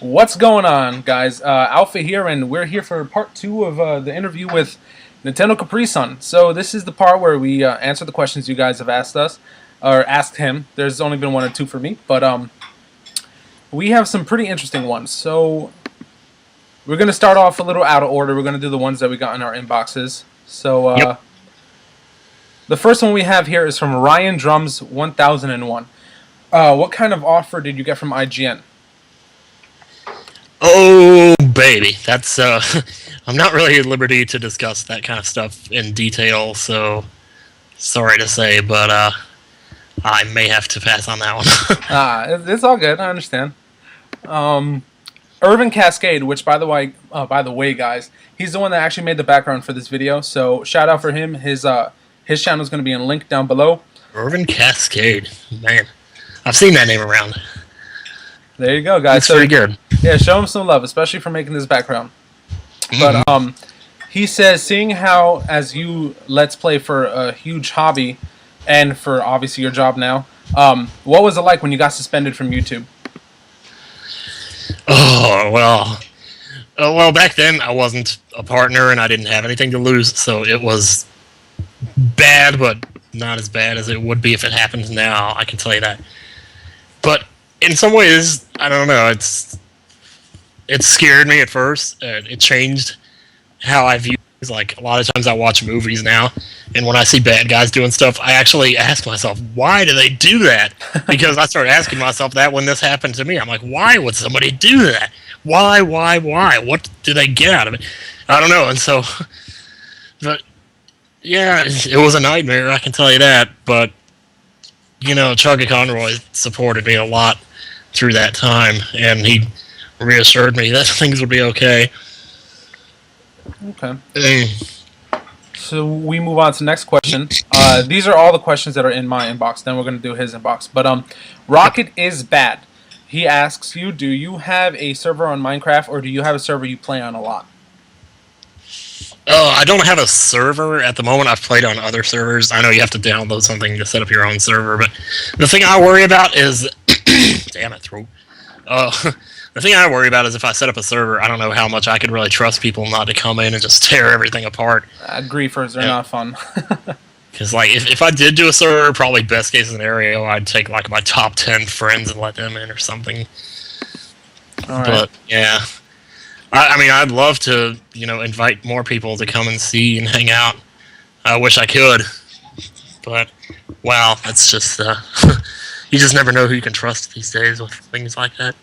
What's going on, guys? Alpha here, and we're here for part 2 of the interview with NintendoCapriSun. So this is the part where we answer the questions you guys have asked us, or asked him. There's only been 1 or 2 for me, but we have some pretty interesting ones. So we're going to start off a little out of order. We're going to do the ones that we got in our inboxes. So Yep. the first one we have here is from Ryan Drums 1001. What kind of offer did you get from IGN? Oh, baby. That's, I'm not really at liberty to discuss that kind of stuff in detail, so sorry to say, but, I may have to pass on that one. It's all good. I understand. Irvin Cascade, which by the way, guys, he's the one that actually made the background for this video. So shout out for him. His channel is going to be in link down below. Irvin Cascade. Man, I've seen that name around. There you go, guys. That's pretty good. Yeah, show him some love, especially for making this background. But he says, seeing how as you let's play for a huge hobby, and for obviously your job now, what was it like when you got suspended from YouTube? Oh, well, back then I wasn't a partner and I didn't have anything to lose, so it was bad, but not as bad as it would be if it happened now, I can tell you that. But in some ways, I don't know, it scared me at first. It changed how I view things. Like, a lot of times I watch movies now, and when I see bad guys doing stuff, I actually ask myself, why do they do that? Because I started asking myself that when this happened to me. I'm like, why would somebody do that? Why? What do they get out of it? I don't know. And so, but yeah, it was a nightmare, I can tell you that. But, you know, Chugga Conroy supported me a lot through that time, and he reassured me that things would be okay. Okay. So we move on to the next question. These are all the questions that are in my inbox. Then we're going to do his inbox. But Rocket is bad. He asks you, do you have a server on Minecraft, or do you have a server you play on a lot? I don't have a server at the moment. I've played on other servers. I know you have to download something to set up your own server, but the thing I worry about is... damn it, throat. The thing I worry about is if I set up a server, I don't know how much I could really trust people not to come in and just tear everything apart. Griefers are not fun. Because, like, if I did do a server, probably best case scenario, I'd take, like, my top 10 friends and let them in or something. All right. But, yeah. I mean, I'd love to, you know, invite more people to come and see and hang out. I wish I could. But, wow, that's just, you just never know who you can trust these days with things like that.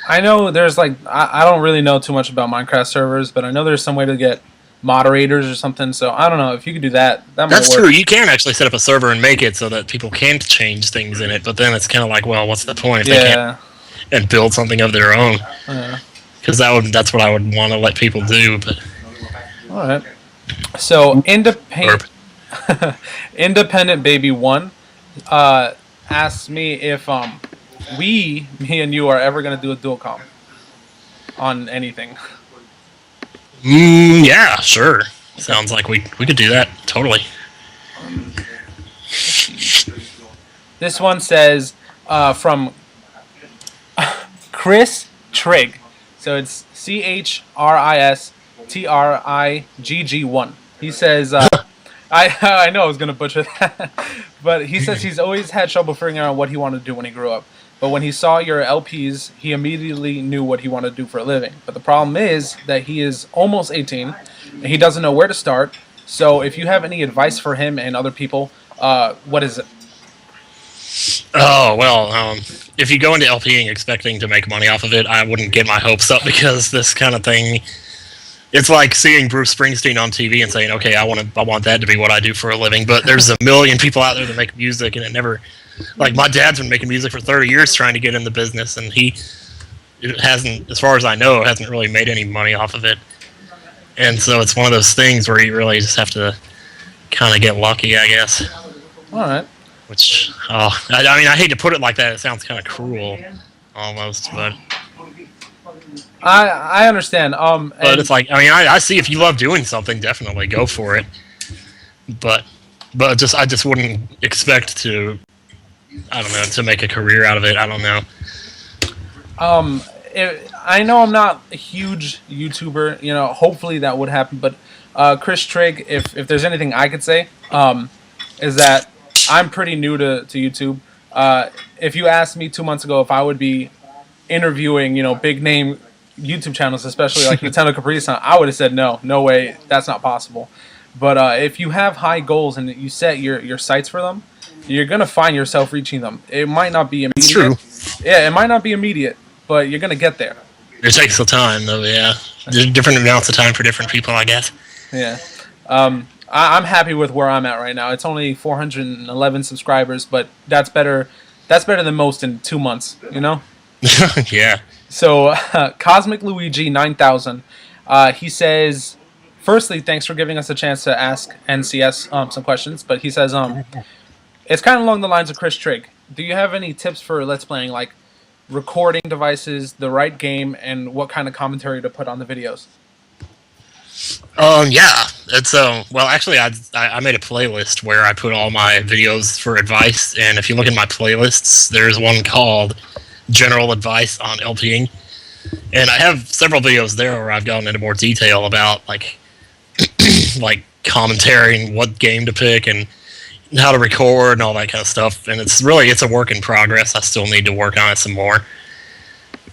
I know there's, like, I don't really know too much about Minecraft servers, but I know there's some way to get moderators or something, so I don't know. If you could do that, that might work. That's true. You can actually set up a server and make it so that people can't change things in it, but then it's kind of like, well, what's the point if they can't and build something of their own? Because that's what I would want to let people do. But all right. So Independent Baby 1 asks me if me and you are ever going to do a dual com on anything. Yeah, sure. Sounds like we could do that. Totally. This one says from Chris Trigg. So it's CHRISTRIGG1. He says, I know I was going to butcher that, but he says he's always had trouble figuring out what he wanted to do when he grew up. But when he saw your LPs, he immediately knew what he wanted to do for a living. But the problem is that he is almost 18, and he doesn't know where to start. So if you have any advice for him and other people, what is it? Oh, well, if you go into LPing expecting to make money off of it, I wouldn't get my hopes up, because this kind of thing, it's like seeing Bruce Springsteen on TV and saying, okay, I want that to be what I do for a living, but there's a million people out there that make music, and it never... Like, my dad's been making music for 30 years trying to get in the business, and he hasn't, as far as I know, hasn't really made any money off of it. And so it's one of those things where you really just have to kind of get lucky, I guess. All right. Which, I mean, I hate to put it like that. It sounds kind of cruel, almost, but... I understand. But it's like, I mean, I see if you love doing something, definitely go for it. But I just wouldn't expect to, I don't know, to make a career out of it. I don't know. I know I'm not a huge YouTuber. You know, hopefully that would happen. But Chris Trigg, if there's anything I could say, is that I'm pretty new to YouTube. If you asked me 2 months ago if I would be interviewing, big name YouTube channels, especially like NintendoCapriSun, I would have said no way, that's not possible. But if you have high goals and you set your sights for them, you're gonna find yourself reaching them. It might not be immediate. It's true. Yeah, it might not be immediate, but you're gonna get there. It takes some time, though. Yeah, there's different amounts of time for different people, I guess. Yeah. I'm happy with where I'm at right now. It's only 411 subscribers, but that's better. That's better than most in 2 months. Yeah. So Cosmic Luigi 9000, he says, firstly, thanks for giving us a chance to ask NCS some questions. But he says, it's kind of along the lines of Chris Trigg. Do you have any tips for Let's Playing, like recording devices, the right game, and what kind of commentary to put on the videos? Yeah, it's well, actually, I made a playlist where I put all my videos for advice, and if you look at my playlists, there's one called General Advice on LPing, and I have several videos there where I've gone into more detail about like commentary and what game to pick and how to record and all that kind of stuff. And it's a work in progress. I still need to work on it some more.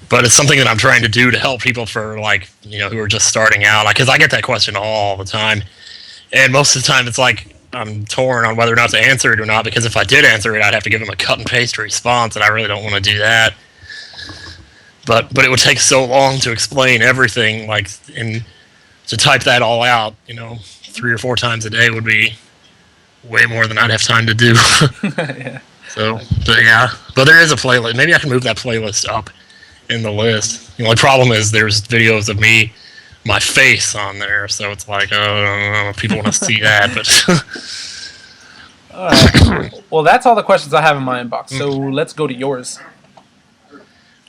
But it's something that I'm trying to do to help people for who are just starting out. Because I get that question all the time, and most of the time it's like I'm torn on whether or not to answer it or not. Because if I did answer it, I'd have to give them a cut and paste response, and I really don't want to do that. But it would take so long to explain everything, and to type that all out, 3 or 4 times a day would be way more than I'd have time to do. Yeah. But there is a playlist. Maybe I can move that playlist up in the list. The only problem is there's videos of my face on there, so it's like, oh, people want to see that. But all right. Well, that's all the questions I have in my inbox. So let's go to yours.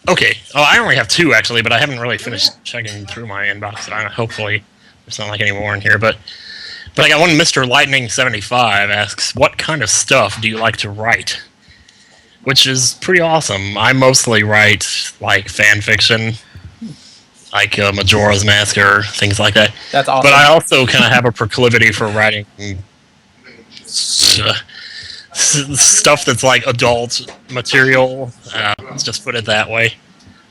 Okay. Oh, I only have 2 actually, but I haven't really finished checking through my inbox. Hopefully, there's not like any more in here. But I got one. Mr. Lightning 75 asks, "What kind of stuff do you like to write?" Which is pretty awesome. I mostly write like fan fiction, like Majora's Mask or things like that. That's awesome. But I also kind of have a proclivity for writing stuff that's like adult material. Let's just put it that way,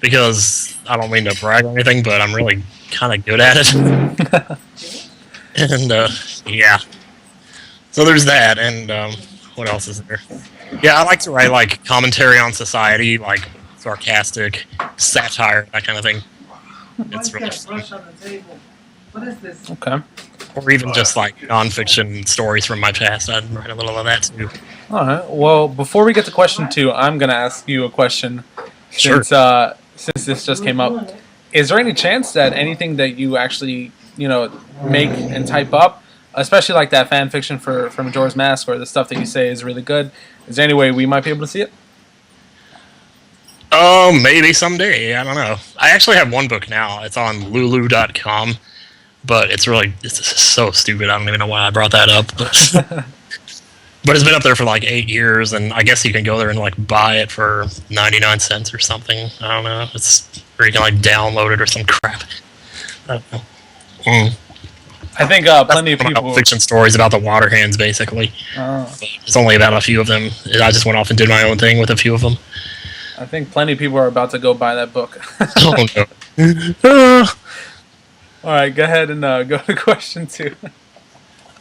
because I don't mean to brag or anything, but I'm really kind of good at it. And yeah. So there's that, and what else is there? Yeah, I like to write like commentary on society, like sarcastic satire, that kind of thing. It's really fun. What is this? Okay. Or even just like nonfiction stories from my past. I'd write a little of that too. All right. Well, before we get to question 2, I'm gonna ask you a question. Sure. Since this just came up, is there any chance that anything that you actually make and type up, especially like that fan fiction for Majora's Mask, or the stuff that you say is really good, is there any way we might be able to see it? Oh, maybe someday. I don't know. I actually have one book now. It's on lulu.com, but it's so stupid. I don't even know why I brought that up. But it's been up there for like 8 years, and I guess you can go there and like buy it for 99 cents or something. I don't know. Or you can like download it or some crap. I don't know. I think plenty of people fiction stories about the water hands, basically. There's only about a few of them. I just went off and did my own thing with a few of them. I think plenty of people are about to go buy that book. Oh no! All right, go ahead and go to question 2.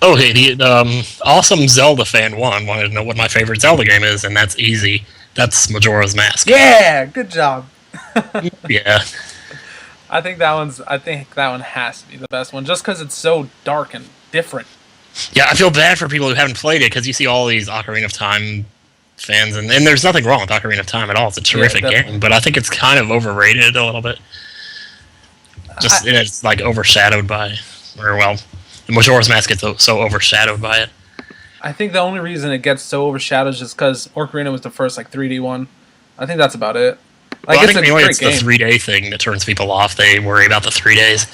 Okay, the awesome Zelda fan 1 wanted to know what my favorite Zelda game is, and that's easy. That's Majora's Mask. Yeah, good job. Yeah. I think that one has to be the best one, just because it's so dark and different. Yeah, I feel bad for people who haven't played it, because you see all these Ocarina of Time fans, and there's nothing wrong with Ocarina of Time at all. It's a terrific game, but I think it's kind of overrated a little bit. It's like overshadowed by, the Majora's Mask gets so overshadowed by it. I think the only reason it gets so overshadowed is just because Ocarina was the first 3D one. I think that's about it. Like, well, I think mainly it's the 3-day thing that turns people off. They worry about the 3 days.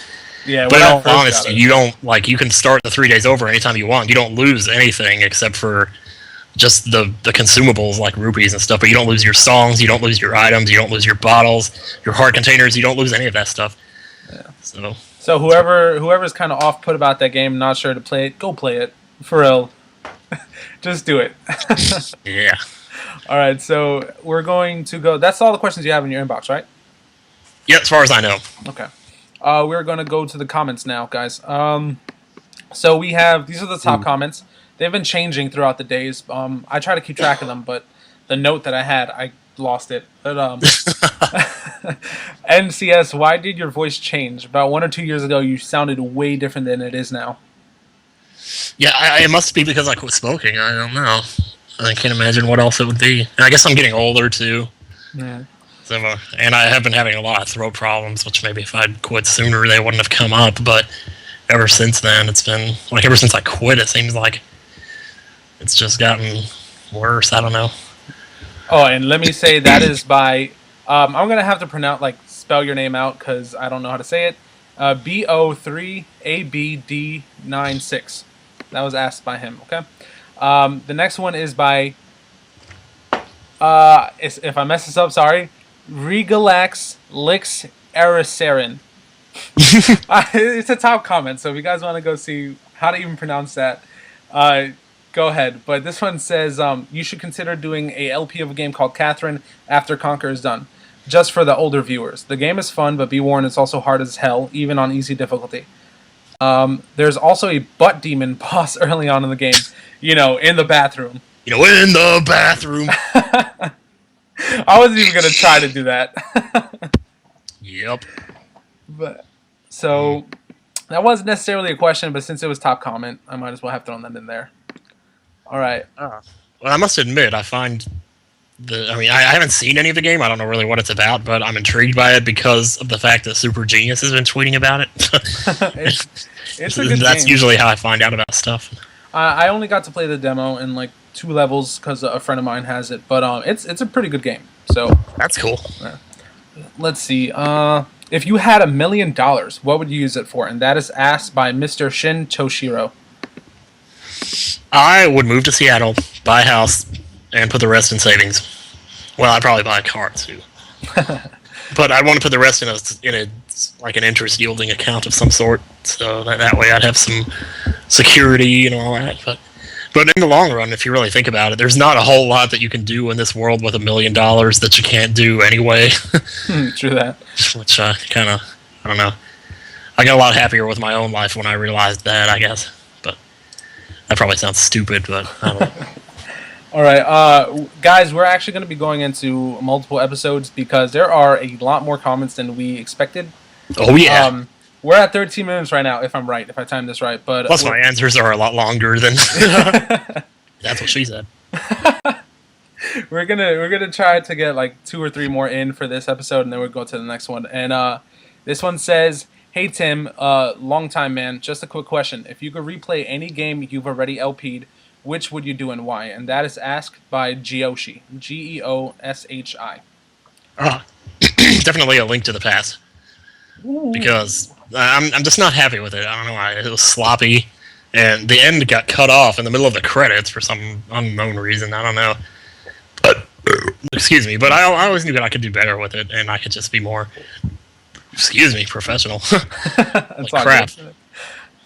Yeah, but in all honesty, you can start the 3 days over anytime you want. You don't lose anything except for just the consumables like rupees and stuff, but you don't lose your songs, you don't lose your items, you don't lose your bottles, your heart containers, you don't lose any of that stuff. Yeah. So whoever's kind of off put about that game, not sure to play it, go play it for real. Just do it. yeah. All right, so we're going to go. That's all the questions you have in your inbox, right? Yeah, as far as I know. Okay. We're going to go to the comments now, guys. So we have, these are the top comments. They've been changing throughout the days. I try to keep track of them, but the note that I had, I lost it. But NCS, why did your voice change? About 1 or 2 years ago, you sounded way different than it is now. Yeah, it must be because I quit smoking. I don't know. I can't imagine what else it would be. And I guess I'm getting older, too. Yeah. So, and I have been having a lot of throat problems, which maybe if I'd quit sooner, they wouldn't have come up. But ever since then, it's been, like, ever since I quit, it seems like it's just gotten worse. I don't know. Oh, and let me say that is by, I'm going to have to pronounce, like, spell your name out because I don't know how to say it. BO3ABD96. That was asked by him, okay? The next one is by, if I mess this up, sorry, Regalax Lix Ericerin. It's a top comment, so if you guys want to go see how to even pronounce that, go ahead. But this one says, you should consider doing a LP of a game called Catherine after Conquer is done. Just for the older viewers. The game is fun, but be warned, it's also hard as hell, even on easy difficulty. There's also a butt demon boss early on in the game. You know, in the bathroom. You know, in the bathroom. I wasn't even going to try to do that. Yep. But so, that wasn't necessarily a question, but since it was top comment, I might as well have thrown that in there. All right. Well, I must admit, I find I haven't seen any of the game. I don't know really what it's about, but I'm intrigued by it because of the fact that Super Genius has been tweeting about it. It's a good That's game. Usually how I find out about stuff. I only got to play the demo in like 2 levels because a friend of mine has it, but it's a pretty good game. So that's cool. Let's see. If you had $1 million, what would you use it for? And that is asked by Mr. Shin Toshiro. I would move to Seattle, buy a house, and put the rest in savings. Well, I'd probably buy a car too. But I'd want to put the rest in a like an interest yielding account of some sort, so that way I'd have some security and all that. But in the long run, if you really think about it, there's not a whole lot that you can do in this world with $1 million that you can't do anyway. True that. Which I don't know. I got a lot happier with my own life when I realized that, I guess. But that probably sounds stupid, but I don't know. All right, guys, we're actually going to be going into multiple episodes because there are a lot more comments than we expected. Oh, yeah. We're at 13 minutes right now, if I'm right, if I timed this right. But plus, my answers are a lot longer than... That's what she said. We're gonna try to get like 2 or 3 more in for this episode, and then we'll go to the next one. And this one says, "Hey Tim, long time man. Just a quick question. If you could replay any game you've already LP'd, which would you do and why?" And that is asked by Geoshi. Geoshi. Definitely a Link to the Past. Because I'm just not happy with it. I don't know why. It was sloppy. And the end got cut off in the middle of the credits for some unknown reason. I don't know. But, excuse me. But I always knew that I could do better with it. And I could just be more, professional. Like crap.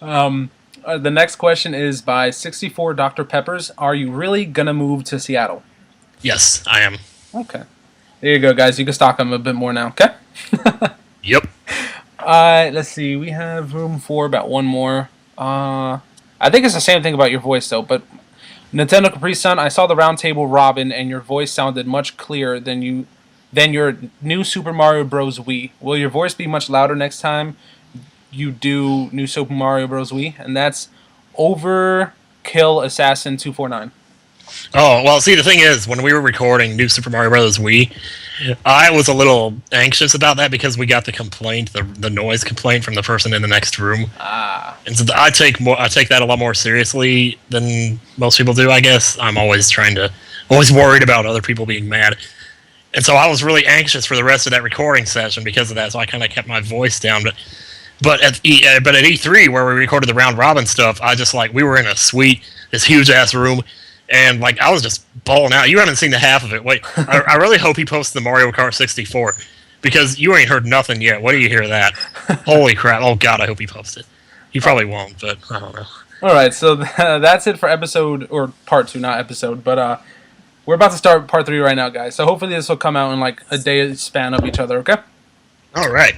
The next question is by 64 Dr. Peppers. Are you really gonna move to Seattle? Yes, I am. Okay. There you go, guys. You can stalk them a bit more now, okay? Yep. Let's see. We have room for about 1 more. I think it's the same thing about your voice, though. But NintendoCapriSun, I saw the Roundtable Robin, and your voice sounded much clearer than your new Super Mario Bros. Wii. Will your voice be much louder next time you do New Super Mario Bros. Wii? And that's Overkill Assassin 249. Oh, well, see, the thing is, when we were recording New Super Mario Bros. Wii, I was a little anxious about that because we got the complaint, the noise complaint from the person in the next room. And so I take that a lot more seriously than most people do, I guess. I'm always worried about other people being mad. And so I was really anxious for the rest of that recording session because of that, so I kind of kept my voice down. But at E3, where we recorded the round robin stuff, we were in a suite, this huge ass room, And like I was just balling out. You haven't seen the half of it. Wait, I really hope he posts the Mario Kart 64 because you ain't heard nothing yet. What do you hear of that? Holy crap! Oh God, I hope he posts it. He probably won't, but I don't know. All right, so that's it for episode or part 2, not episode, but we're about to start part 3 right now, guys. So hopefully this will come out in like a day span of each other. Okay. All right.